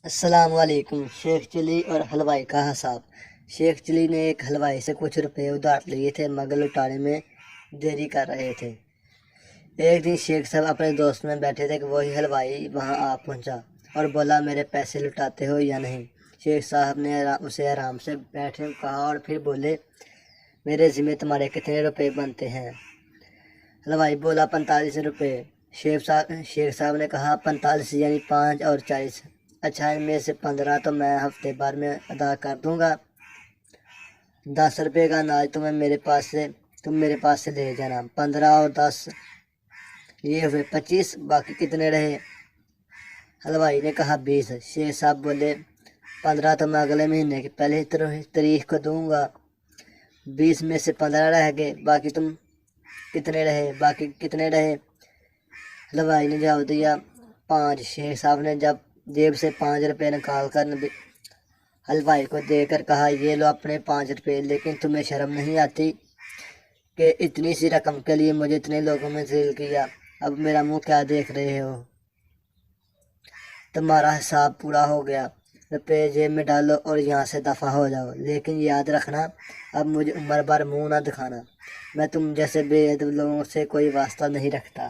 السلام علیکم۔ شیخ چلی اور حلوائی کا حساب۔ شیخ چلی نے ایک حلوائی سے کچھ روپے ادھار لیے تھے مگر لوٹانے میں دیری کر رہے تھے۔ ایک دن شیخ صاحب اپنے دوست میں بیٹھے تھے کہ وہی حلوائی وہاں آ پہنچا اور بولا میرے پیسے لوٹاتے ہو یا نہیں۔ شیخ صاحب نے اسے آرام سے بیٹھے کہا اور پھر بولے میرے ذمہ تمہارے کتنے روپے بنتے ہیں؟ حلوائی بولا 45 روپے۔ شیخ صاحب نے کہا 45 یعنی 5 اور 40۔ اچھا ان میں سے 15 تو میں ہفتے بھر میں ادا کر دوں گا۔ 10 روپے کا اناج تم میرے پاس سے لے جانا۔ 15 اور 10 یہ ہوئے 25، باقی کتنے رہے؟ حلوائی نے کہا 20۔ شیخ صاحب بولے 15 تو میں اگلے مہینے کی پہلی تاریخ کو دوں گا۔ 20 میں سے 15 رہ گئے، باقی کتنے رہے؟ حلوائی نے جواب دیا 5۔ شیخ صاحب نے جب جیب سے 5 روپے نکال کر حلوائی کو دے کر کہا یہ لو اپنے 5 روپے، لیکن تمہیں شرم نہیں آتی کہ اتنی سی رقم کے لیے مجھے اتنے لوگوں میں ذلیل کیا؟ اب میرا منہ کیا دیکھ رہے ہو؟ تمہارا حساب پورا ہو گیا، روپے جیب میں ڈالو اور یہاں سے دفع ہو جاؤ، لیکن یاد رکھنا اب مجھے عمر بھر منہ نہ دکھانا، میں تم جیسے بے ادب لوگوں سے کوئی واسطہ نہیں رکھتا۔